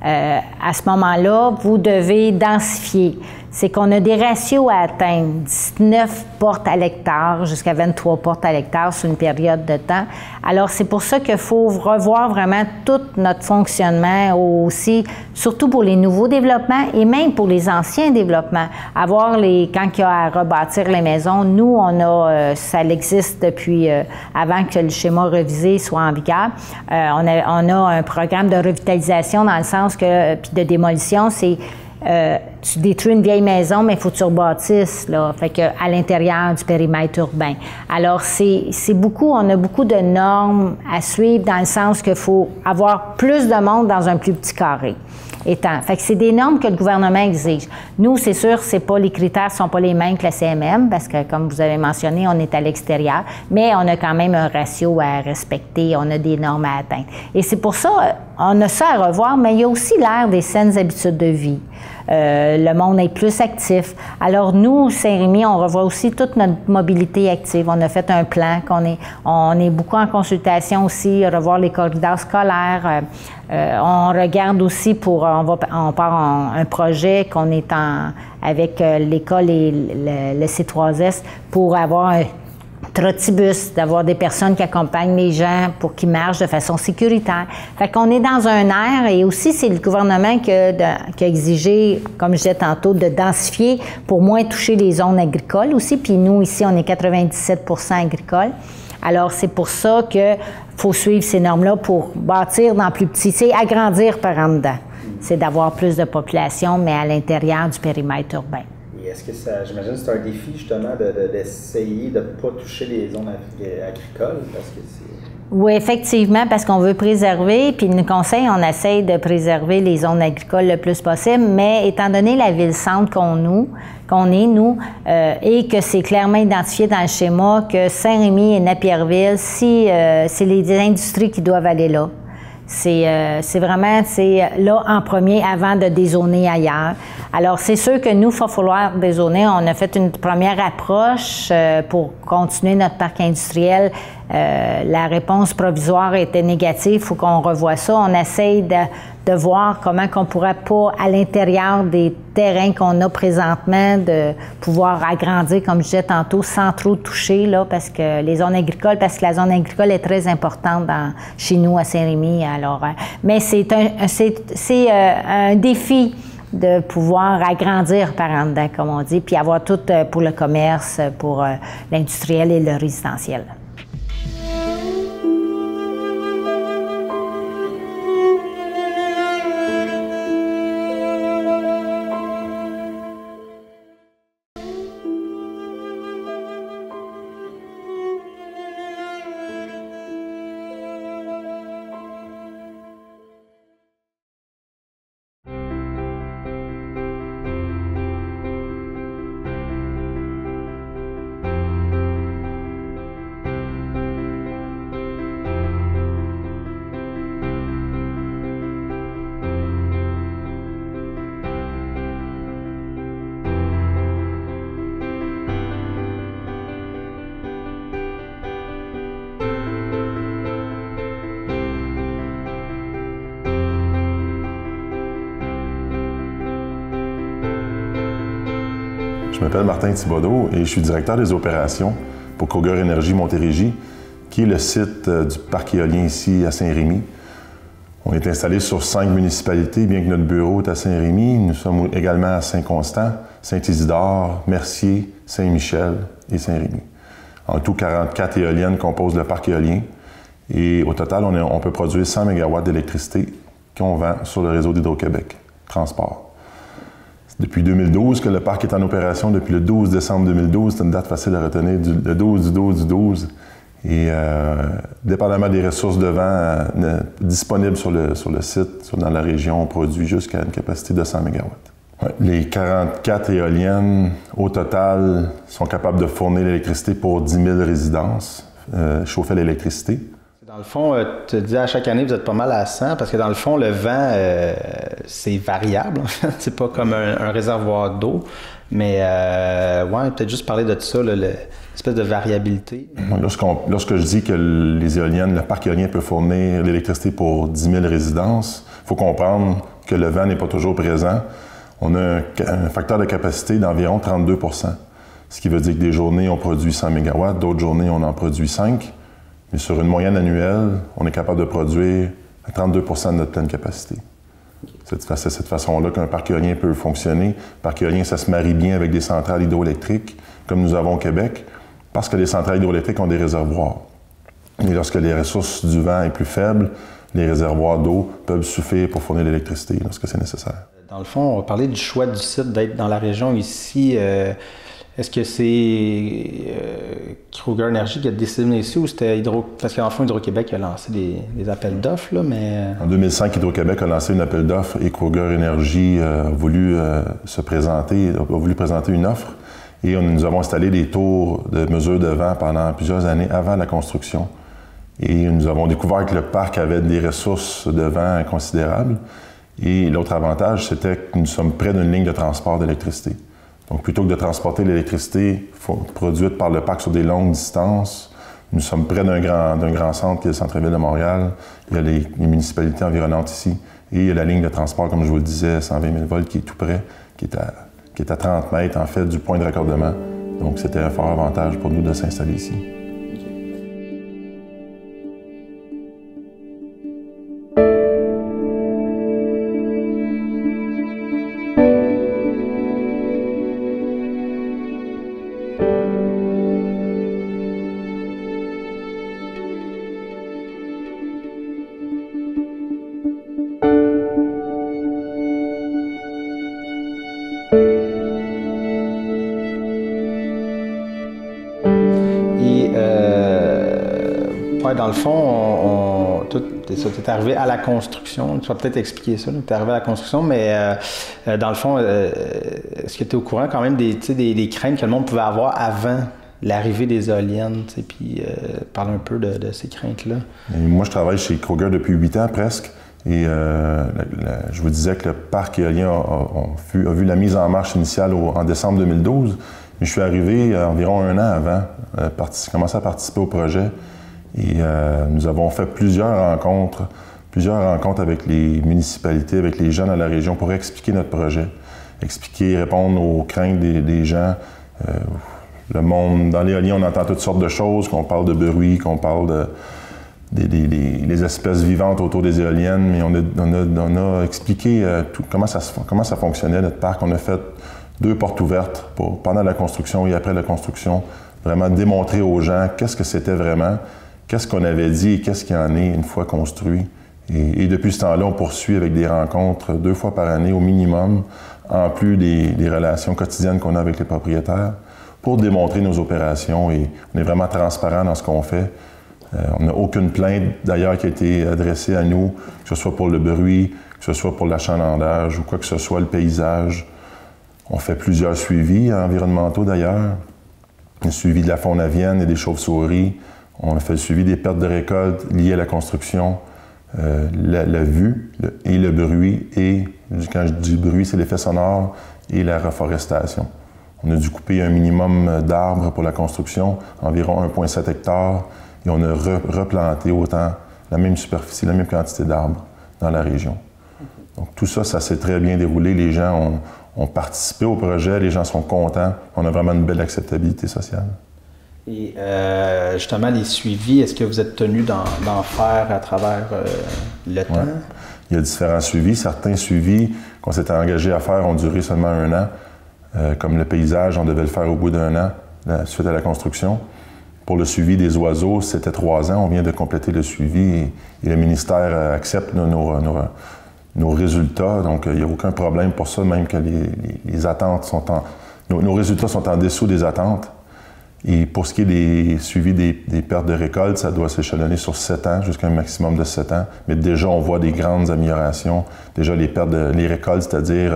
à ce moment-là, vous devez densifier. C'est qu'on a des ratios à atteindre, 19 portes à l'hectare jusqu'à 23 portes à l'hectare sur une période de temps. Alors, c'est pour ça qu'il faut revoir vraiment tout notre fonctionnement aussi, surtout pour les nouveaux développements et même pour les anciens développements. Quand il y a à rebâtir les maisons, nous, ça existe depuis avant que le schéma révisé soit en vigueur. On a un programme de revitalisation dans le sens que, puis de démolition, c'est tu détruis une vieille maison, mais il faut que tu rebâtisses, là, fait que à l'intérieur du périmètre urbain. Alors, on a beaucoup de normes à suivre dans le sens qu'il faut avoir plus de monde dans un plus petit carré. Fait que c'est des normes que le gouvernement exige. Nous, c'est sûr, les critères ne sont pas les mêmes que la CMM, parce que, comme vous avez mentionné, on est à l'extérieur, mais on a quand même un ratio à respecter, on a des normes à atteindre. Et c'est pour ça, on a ça à revoir, mais il y a aussi l'ère des saines habitudes de vie. Le monde est plus actif. Alors nous, Saint-Rémy, on revoit aussi toute notre mobilité active. On a fait un plan, on est beaucoup en consultation aussi, revoir les corridors scolaires. On regarde aussi on part en un projet qu'on est avec l'école et le C3S pour avoir un trottibus, d'avoir des personnes qui accompagnent les gens pour qu'ils marchent de façon sécuritaire. Fait qu'on est dans un air et aussi c'est le gouvernement qui a exigé, comme je disais tantôt, de densifier pour moins toucher les zones agricoles aussi. Puis nous, ici, on est 97% agricoles. Alors, c'est pour ça qu'il faut suivre ces normes-là pour bâtir dans plus petit. C'est agrandir par en dedans. C'est d'avoir plus de population, mais à l'intérieur du périmètre urbain. Est-ce que j'imagine que c'est un défi justement d'essayer de ne pas toucher les zones agricoles parce que Oui, effectivement, parce qu'on veut préserver, puis le conseil, on essaye de préserver les zones agricoles le plus possible, mais étant donné la ville-centre qu'on est, nous, et que c'est clairement identifié dans le schéma que Saint-Rémy et Napierville, c'est les industries qui doivent aller là. C'est vraiment là en premier avant de dézoner ailleurs. Alors, c'est sûr que nous, il va falloir dézoner. On a fait une première approche pour continuer notre parc industriel. La réponse provisoire était négative. Il faut qu'on revoie ça. On essaye de voir comment qu'on pourrait pas, à l'intérieur des terrains qu'on a présentement, de pouvoir agrandir, comme je disais tantôt, sans trop toucher, là, parce que la zone agricole est très importante chez nous, à Saint-Rémy. Alors, mais c'est un défi de pouvoir agrandir par en dedans, comme on dit, puis avoir tout pour le commerce, pour l'industriel et le résidentiel. Je m'appelle Martin Thibodeau et je suis directeur des opérations pour Kruger Énergie Montérégie, qui est le site du parc éolien ici à Saint-Rémy. On est installé sur 5 municipalités, bien que notre bureau est à Saint-Rémy. Nous sommes également à Saint-Constant, Saint-Isidore, Mercier, Saint-Michel et Saint-Rémy. En tout, 44 éoliennes composent le parc éolien. Et au total, on peut produire 100 MW d'électricité qu'on vend sur le réseau d'Hydro-Québec, transport. Depuis 2012 que le parc est en opération, depuis le 12 décembre 2012, c'est une date facile à retenir, le 12. Et dépendamment des ressources de vent disponibles sur le site, dans la région, on produit jusqu'à une capacité de 100 MW. Ouais, les 44 éoliennes, au total, sont capables de fournir l'électricité pour 10 000 résidences, chauffer l'électricité. Dans le fond, tu te dis à chaque année, vous êtes pas mal à 100, parce que dans le fond, le vent, c'est variable. C'est pas comme un réservoir d'eau. Mais, ouais, peut-être juste parler de ça, l'espèce de variabilité. Lorsque je dis que les éoliennes, le parc éolien peut fournir l'électricité pour 10 000 résidences, il faut comprendre que le vent n'est pas toujours présent. On a un facteur de capacité d'environ 32 %. Ce qui veut dire que des journées, on produit 100 MW, d'autres journées, on en produit 5. Mais sur une moyenne annuelle, on est capable de produire à 32 % de notre pleine capacité. C'est de cette façon-là qu'un parc éolien peut fonctionner. Le parc éolien, ça se marie bien avec des centrales hydroélectriques, comme nous avons au Québec, parce que les centrales hydroélectriques ont des réservoirs. Et lorsque les ressources du vent sont plus faibles, les réservoirs d'eau peuvent suffire pour fournir l'électricité lorsque c'est nécessaire. Dans le fond, on va parler du choix du site d'être dans la région ici. Est-ce que c'est Kruger Énergie qui a décidé ici ou c'était Parce qu'en fond, Hydro-Québec a lancé des appels d'offres, là, mais... En 2005, Hydro-Québec a lancé un appel d'offres et Kruger Énergie a voulu présenter une offre. Et nous avons installé des tours de mesure de vent pendant plusieurs années avant la construction. Et nous avons découvert que le parc avait des ressources de vent considérables. Et l'autre avantage, c'était que nous sommes près d'une ligne de transport d'électricité. Donc, plutôt que de transporter l'électricité produite par le parc sur des longues distances, nous sommes près d'un grand centre qui est le centre-ville de Montréal. Il y a les municipalités environnantes ici. Et il y a la ligne de transport, comme je vous le disais, 120 000 volts, qui est tout près, qui est à 30 mètres, en fait, du point de raccordement. Donc, c'était un fort avantage pour nous de s'installer ici. Dans le fond, tu es arrivé à la construction. Tu vas peut-être expliquer ça. Tu es arrivé à la construction, mais dans le fond, est-ce que tu es au courant quand même des craintes que le monde pouvait avoir avant l'arrivée des éoliennes? Puis parle un peu de ces craintes-là. Moi, je travaille chez Kruger depuis 8 ans presque. Et je vous disais que le parc éolien a vu la mise en marche initiale en décembre 2012. Mais je suis arrivé environ un an avant, commencer à participer au projet. Et nous avons fait plusieurs rencontres avec les municipalités, avec les gens dans la région pour expliquer notre projet, répondre aux craintes des gens. Le monde, dans l'éolien, on entend toutes sortes de choses, qu'on parle de bruit, qu'on parle des espèces vivantes autour des éoliennes, mais on a expliqué comment ça fonctionnait, notre parc. On a fait 2 portes ouvertes pendant la construction et après la construction, vraiment démontrer aux gens qu'est-ce que c'était vraiment, qu'est-ce qu'on avait dit et qu'est-ce qu'il y en est une fois construit. Et depuis ce temps-là, on poursuit avec des rencontres 2 fois par année au minimum, en plus des relations quotidiennes qu'on a avec les propriétaires, pour démontrer nos opérations. Et on est vraiment transparent dans ce qu'on fait. On n'a aucune plainte, d'ailleurs, qui a été adressée à nous, que ce soit pour le bruit, que ce soit pour l'achalandage ou quoi que ce soit, le paysage. On fait plusieurs suivis environnementaux, d'ailleurs. Le suivi de la faune avienne et des chauves-souris. On a fait le suivi des pertes de récolte liées à la construction, la vue et le bruit. Et quand je dis bruit, c'est l'effet sonore et la reforestation. On a dû couper un minimum d'arbres pour la construction, environ 1,7 hectares, et on a replanté autant la même superficie, la même quantité d'arbres dans la région. Donc tout ça, ça s'est très bien déroulé. Les gens ont participé au projet, les gens sont contents, on a vraiment une belle acceptabilité sociale. Et justement, les suivis, est-ce que vous êtes tenu d'en faire à travers le temps? Il y a différents suivis. Certains suivis qu'on s'était engagé à faire ont duré seulement 1 an. Comme le paysage, on devait le faire au bout d'1 an, suite à la construction. Pour le suivi des oiseaux, c'était 3 ans. On vient de compléter le suivi et le ministère accepte nos résultats. Donc, il n'y a aucun problème pour ça, même que les attentes sont nos résultats sont en dessous des attentes. Et pour ce qui est des suivis des pertes de récolte, ça doit s'échelonner sur 7 ans, jusqu'à un maximum de 7 ans. Mais déjà, on voit des grandes améliorations. Déjà, les récoltes, c'est-à-dire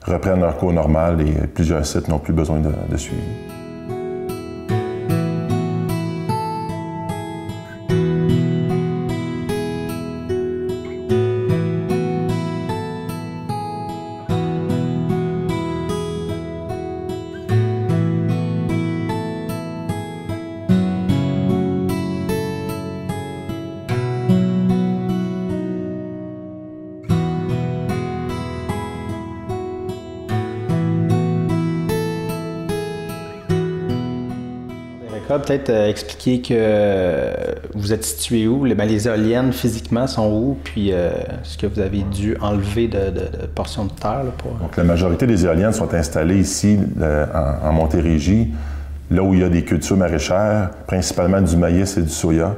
reprennent leur cours normal et plusieurs sites n'ont plus besoin de suivi. Peut-être expliquer que vous êtes situé où, les éoliennes physiquement sont où, puis ce que vous avez dû enlever de portions de terre. Là, pour... Donc, la majorité des éoliennes sont installées ici, en Montérégie, là où il y a des cultures maraîchères, principalement du maïs et du soya.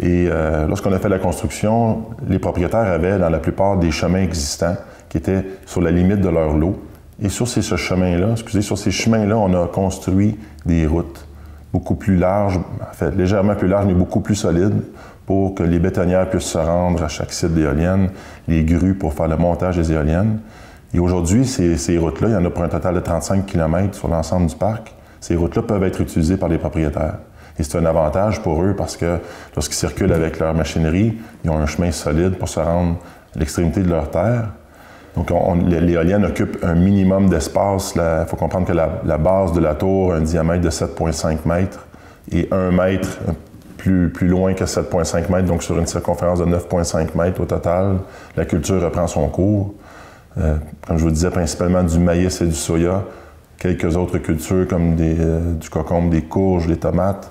Et lorsqu'on a fait la construction, les propriétaires avaient dans la plupart des chemins existants qui étaient sur la limite de leur lot. Et sur ces chemins-là, on a construit des routes beaucoup plus larges, en fait légèrement plus larges, mais beaucoup plus solides pour que les bétonnières puissent se rendre à chaque site d'éoliennes, les grues pour faire le montage des éoliennes. Et aujourd'hui, ces routes-là, il y en a pour un total de 35 km sur l'ensemble du parc. Ces routes-là peuvent être utilisées par les propriétaires. Et c'est un avantage pour eux parce que lorsqu'ils circulent avec leur machinerie, ils ont un chemin solide pour se rendre à l'extrémité de leur terre. Donc, l'éolienne occupe un minimum d'espace. Il faut comprendre que la base de la tour a un diamètre de 7,5 mètres et 1 mètre plus loin que 7,5 mètres, donc sur une circonférence de 9,5 mètres au total. La culture reprend son cours. Comme je vous disais, principalement du maïs et du soya. Quelques autres cultures comme du concombre, des courges, des tomates.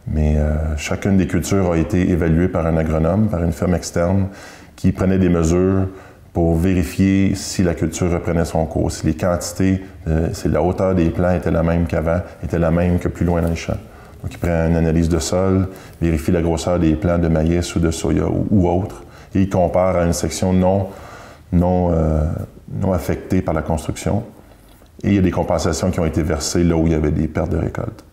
Mais chacune des cultures a été évaluée par un agronome, par une firme externe qui prenait des mesures pour vérifier si la culture reprenait son cours, si les quantités, si la hauteur des plants était la même qu'avant, était la même que plus loin dans les champs. Donc, il prend une analyse de sol, vérifie la grosseur des plants de maïs ou de soya ou autre, et il compare à une section non affectée par la construction. Et il y a des compensations qui ont été versées là où il y avait des pertes de récolte.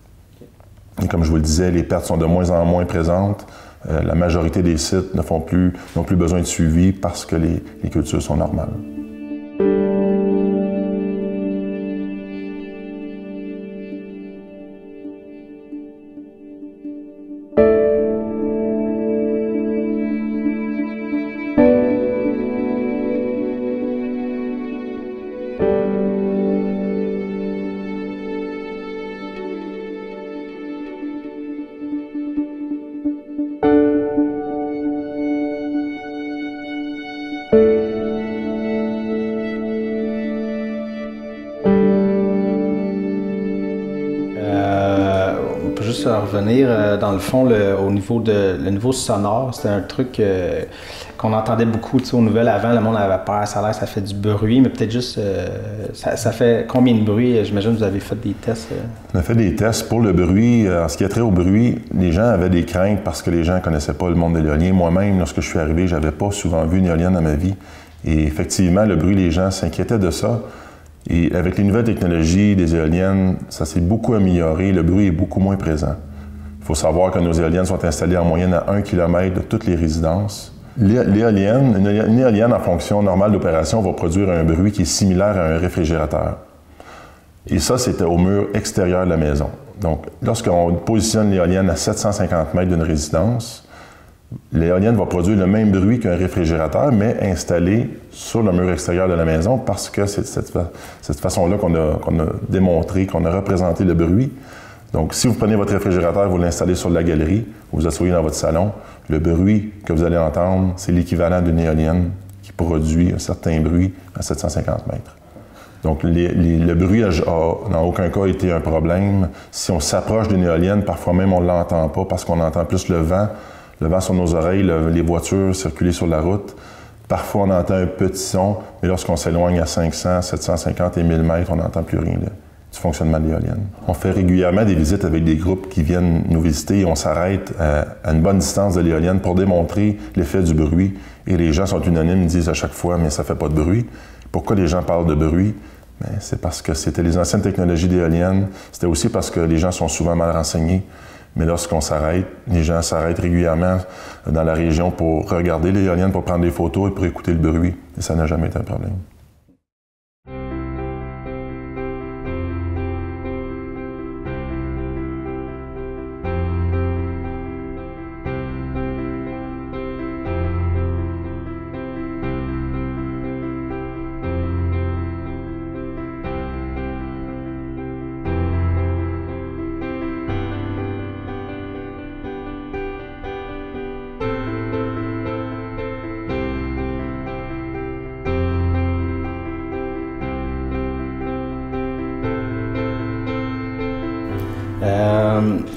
Et comme je vous le disais, les pertes sont de moins en moins présentes. La majorité des sites n'ont plus besoin de suivi parce que les cultures sont normales. Revenir, dans le fond, au niveau sonore, c'était un truc qu'on entendait beaucoup aux nouvelles avant. Le monde avait peur, ça a l'air, ça fait du bruit, mais peut-être juste, ça fait combien de bruit? J'imagine que vous avez fait des tests. On a fait des tests pour le bruit. En ce qui a trait au bruit, les gens avaient des craintes parce que les gens ne connaissaient pas le monde de l'éolien. Moi-même, lorsque je suis arrivé, je n'avais pas souvent vu une éolienne dans ma vie. Et effectivement, le bruit, les gens s'inquiétaient de ça. Et avec les nouvelles technologies des éoliennes, ça s'est beaucoup amélioré. Le bruit est beaucoup moins présent. Il faut savoir que nos éoliennes sont installées en moyenne à 1 km de toutes les résidences. Une éolienne en fonction normale d'opération va produire un bruit qui est similaire à un réfrigérateur. Et ça, c'était au mur extérieur de la maison. Donc, lorsqu'on positionne l'éolienne à 750 mètres d'une résidence, l'éolienne va produire le même bruit qu'un réfrigérateur, mais installé sur le mur extérieur de la maison parce que c'est cette façon-là qu'on a démontré, qu'on a représenté le bruit. Donc, si vous prenez votre réfrigérateur, vous l'installez sur la galerie, vous vous asseyez dans votre salon, le bruit que vous allez entendre, c'est l'équivalent d'une éolienne qui produit un certain bruit à 750 mètres. Donc, le bruit n'a dans aucun cas été un problème. Si on s'approche d'une éolienne, parfois même on ne l'entend pas parce qu'on entend plus le vent sur nos oreilles, les voitures circuler sur la route. Parfois, on entend un petit son, mais lorsqu'on s'éloigne à 500, 750 et 1000 mètres, on n'entend plus rien du fonctionnement de l'éolienne. On fait régulièrement des visites avec des groupes qui viennent nous visiter et on s'arrête à une bonne distance de l'éolienne pour démontrer l'effet du bruit. Et les gens sont unanimes, disent à chaque fois « mais ça ne fait pas de bruit ». Pourquoi les gens parlent de bruit? C'est parce que c'était les anciennes technologies d'éoliennes. C'était aussi parce que les gens sont souvent mal renseignés. Mais lorsqu'on s'arrête, les gens s'arrêtent régulièrement dans la région pour regarder l'éolienne, pour prendre des photos et pour écouter le bruit. Et ça n'a jamais été un problème.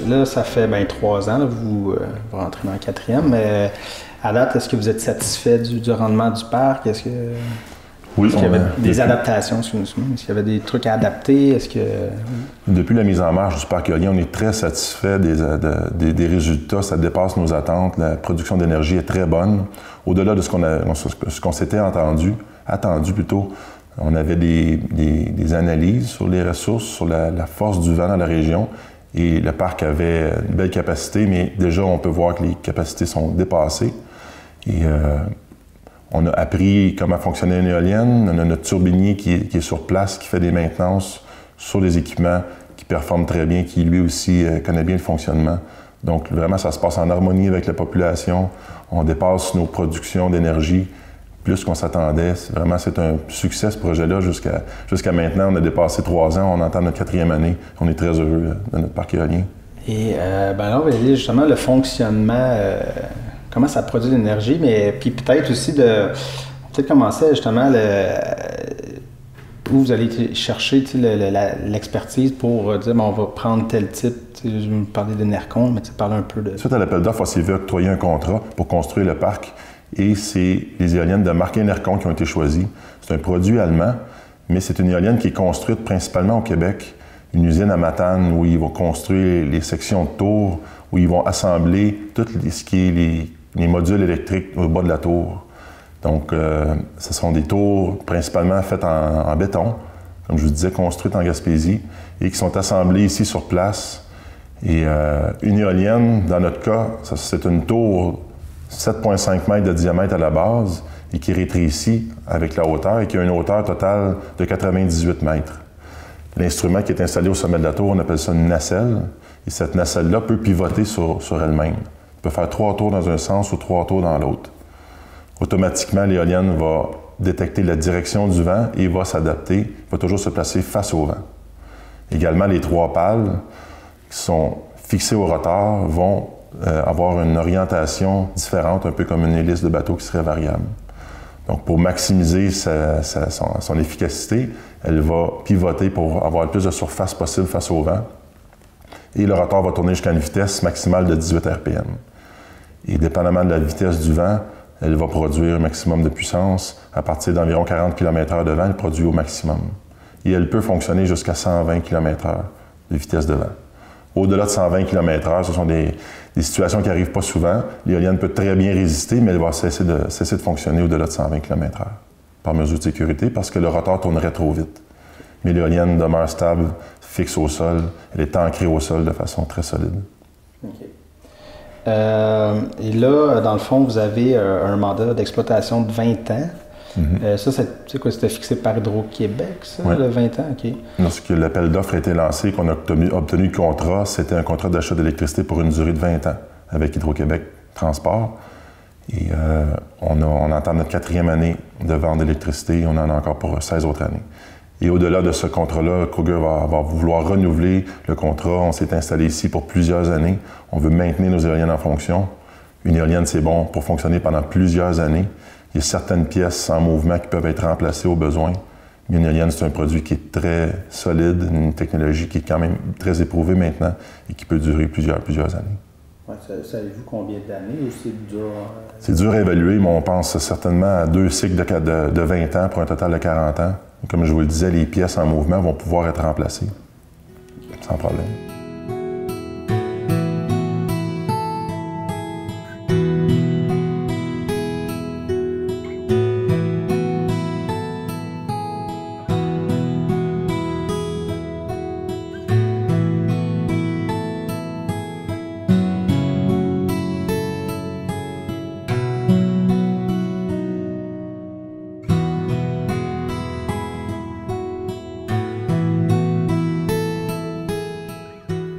Là, ça fait 3 ans, là, vous rentrez dans le 4e. À date, est-ce que vous êtes satisfait du rendement du parc? Est-ce que, oui, est-ce qu'il y avait des adaptations? Est-ce qu'il y avait des trucs à adapter? Depuis la mise en marche du parc éolien, on est très satisfait des résultats. Ça dépasse nos attentes. La production d'énergie est très bonne. Au-delà de ce qu'on s'était attendu plutôt. On avait des analyses sur les ressources, sur la force du vent dans la région. Et le parc avait une belle capacité, mais déjà, on peut voir que les capacités sont dépassées. Et on a appris comment fonctionnait une éolienne. On a notre turbinier qui est sur place, qui fait des maintenances sur les équipements, qui performe très bien, qui lui aussi connaît bien le fonctionnement. Donc, vraiment, ça se passe en harmonie avec la population. On dépasse nos productions d'énergie plus qu'on s'attendait. Vraiment, c'est un succès, ce projet-là. Jusqu'à maintenant, on a dépassé 3 ans. On entame notre 4e année. On est très heureux de notre parc éolien. Et là, on va dire justement le fonctionnement, comment ça produit de l'énergie, mais puis peut-être aussi peut-être commencer justement où vous allez chercher l'expertise pour dire on va prendre tel type. Je vais me parler d'Enercon, mais tu parles un peu de... Suite à l'appel d'offres, on s'est vu octroyer un contrat pour construire le parc. Et c'est les éoliennes de marque Enercon qui ont été choisies. C'est un produit allemand, mais c'est une éolienne qui est construite principalement au Québec. Une usine à Matane où ils vont construire les sections de tours, où ils vont assembler tout ce qui est les modules électriques au bas de la tour. Donc, ce sont des tours principalement faites en béton, comme je vous disais, construites en Gaspésie, et qui sont assemblées ici sur place. Et une éolienne, dans notre cas, c'est une tour 7,5 mètres de diamètre à la base et qui rétrécit avec la hauteur et qui a une hauteur totale de 98 mètres. L'instrument qui est installé au sommet de la tour, on appelle ça une nacelle. Et cette nacelle-là peut pivoter sur elle-même. Elle peut faire 3 tours dans un sens ou 3 tours dans l'autre. Automatiquement, l'éolienne va détecter la direction du vent et va s'adapter, va toujours se placer face au vent. Également, les 3 pales qui sont fixées au rotor vont avoir une orientation différente, un peu comme une hélice de bateau qui serait variable. Donc, pour maximiser son efficacité, elle va pivoter pour avoir le plus de surface possible face au vent. Et le rotor va tourner jusqu'à une vitesse maximale de 18 RPM. Et dépendamment de la vitesse du vent, elle va produire un maximum de puissance. À partir d'environ 40 km/h de vent, elle produit au maximum. Et elle peut fonctionner jusqu'à 120 km/h de vitesse de vent. Au-delà de 120 km/h, ce sont des situations qui n'arrivent pas souvent. L'éolienne peut très bien résister, mais elle va cesser de fonctionner au-delà de 120 km/h par mesure de sécurité parce que le rotor tournerait trop vite. Mais l'éolienne demeure stable, fixe au sol. Elle est ancrée au sol de façon très solide. Okay. Et là, dans le fond, vous avez un mandat d'exploitation de 20 ans. Mm-hmm. Ça, c'est quoi? C'était fixé par Hydro-Québec, ça, oui. Le 20 ans? OK. Lorsque l'appel d'offres a été lancé, qu'on a obtenu le contrat, c'était un contrat d'achat d'électricité pour une durée de 20 ans avec Hydro-Québec Transport. Et on entame notre 4e année de vente d'électricité. On en a encore pour 16 autres années. Et au-delà de ce contrat-là, Kruger va vouloir renouveler le contrat. On s'est installé ici pour plusieurs années. On veut maintenir nos éoliennes en fonction. Une éolienne, c'est bon pour fonctionner pendant plusieurs années. Il y a certaines pièces en mouvement qui peuvent être remplacées au besoin. Mais une éolienne, c'est un produit qui est très solide, une technologie qui est quand même très éprouvée maintenant et qui peut durer plusieurs années. Ouais, savez-vous combien d'années ou c'est dur? C'est dur à évaluer, mais on pense certainement à 2 cycles de 20 ans pour un total de 40 ans. Comme je vous le disais, les pièces en mouvement vont pouvoir être remplacées sans problème.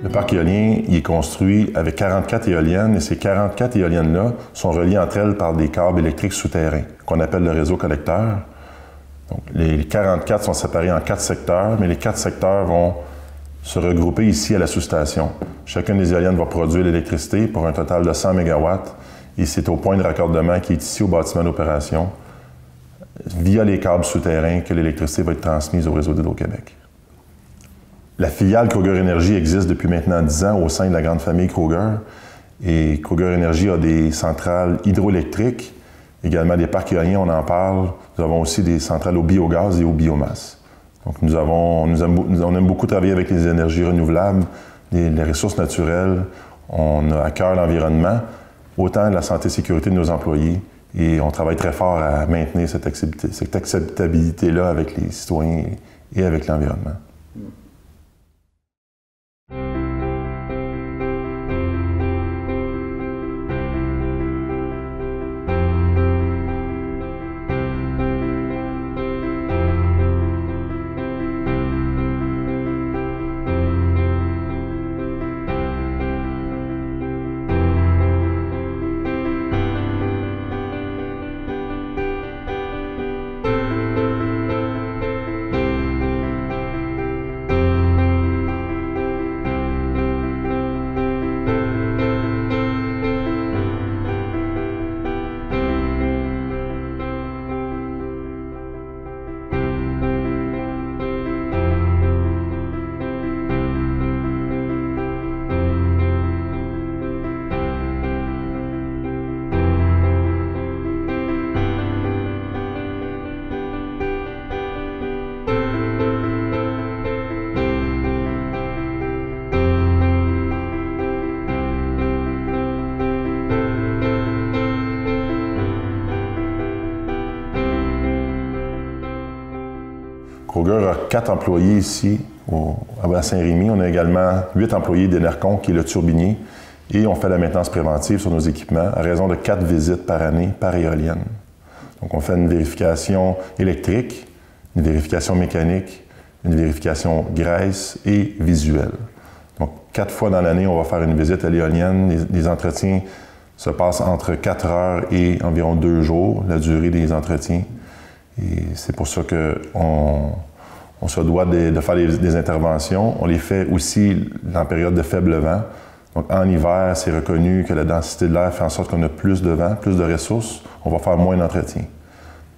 Le parc éolien il est construit avec 44 éoliennes et ces 44 éoliennes-là sont reliées entre elles par des câbles électriques souterrains qu'on appelle le réseau collecteur. Donc, les 44 sont séparés en 4 secteurs, mais les 4 secteurs vont se regrouper ici à la sous-station. Chacune des éoliennes va produire l'électricité pour un total de 100 MW et c'est au point de raccordement qui est ici au bâtiment d'opération via les câbles souterrains que l'électricité va être transmise au réseau d'Hydro-Québec. La filiale Kruger Énergie existe depuis maintenant 10 ans au sein de la grande famille Kruger. Et Kruger Énergie a des centrales hydroélectriques, également des parcs éoliens, on en parle. Nous avons aussi des centrales au biogaz et au biomasse. Donc on aime beaucoup travailler avec les énergies renouvelables, les ressources naturelles. On a à cœur l'environnement, autant la santé et sécurité de nos employés. Et on travaille très fort à maintenir cette acceptabilité-là avec les citoyens et avec l'environnement. Kruger a 4 employés ici à Saint-Rémy. On a également 8 employés d'Énercon, qui est le turbinier, et on fait la maintenance préventive sur nos équipements à raison de 4 visites par année par éolienne. Donc on fait une vérification électrique, une vérification mécanique, une vérification graisse et visuelle. Donc 4 fois dans l'année, on va faire une visite à l'éolienne. Les entretiens se passent entre 4 heures et environ 2 jours, la durée des entretiens. Et c'est pour ça qu'on se doit de faire des interventions. On les fait aussi en période de faible vent. Donc en hiver, c'est reconnu que la densité de l'air fait en sorte qu'on a plus de vent, plus de ressources. On va faire moins d'entretien.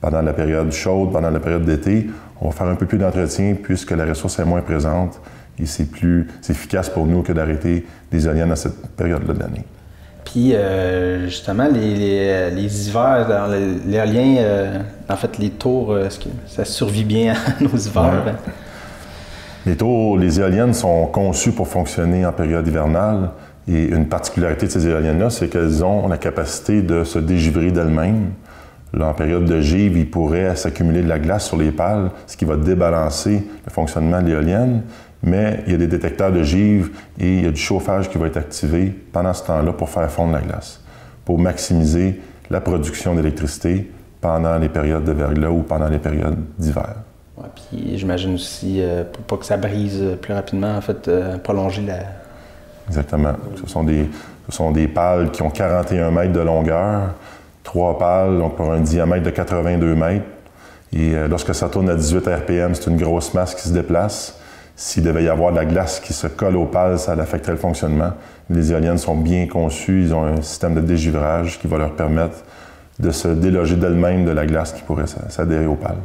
Pendant la période chaude, pendant la période d'été, on va faire un peu plus d'entretien puisque la ressource est moins présente et c'est plus efficace pour nous que d'arrêter des éoliennes à cette période-là de l'année. Puis, justement, les hivers dans l'éolien, en fait, les tours, est-ce que ça survit bien à nos hivers? Ouais. Les éoliennes sont conçues pour fonctionner en période hivernale. Et une particularité de ces éoliennes-là, c'est qu'elles ont la capacité de se dégivrer d'elles-mêmes. Là, en période de givre, il pourrait s'accumuler de la glace sur les pales, ce qui va débalancer le fonctionnement de l'éolienne. Mais il y a des détecteurs de givre et il y a du chauffage qui va être activé pendant ce temps-là pour faire fondre la glace, pour maximiser la production d'électricité pendant les périodes de verglas ou pendant les périodes d'hiver. Ouais, puis j'imagine aussi, pour pas que ça brise plus rapidement, en fait, prolonger la... Exactement. Ce sont des pales qui ont 41 mètres de longueur, 3 pales, donc pour un diamètre de 82 mètres. Et lorsque ça tourne à 18 RPM, c'est une grosse masse qui se déplace. S'il devait y avoir de la glace qui se colle aux pales, ça affecterait le fonctionnement. Les éoliennes sont bien conçues, ils ont un système de dégivrage qui va leur permettre de se déloger d'elles-mêmes de la glace qui pourrait s'adhérer aux pales.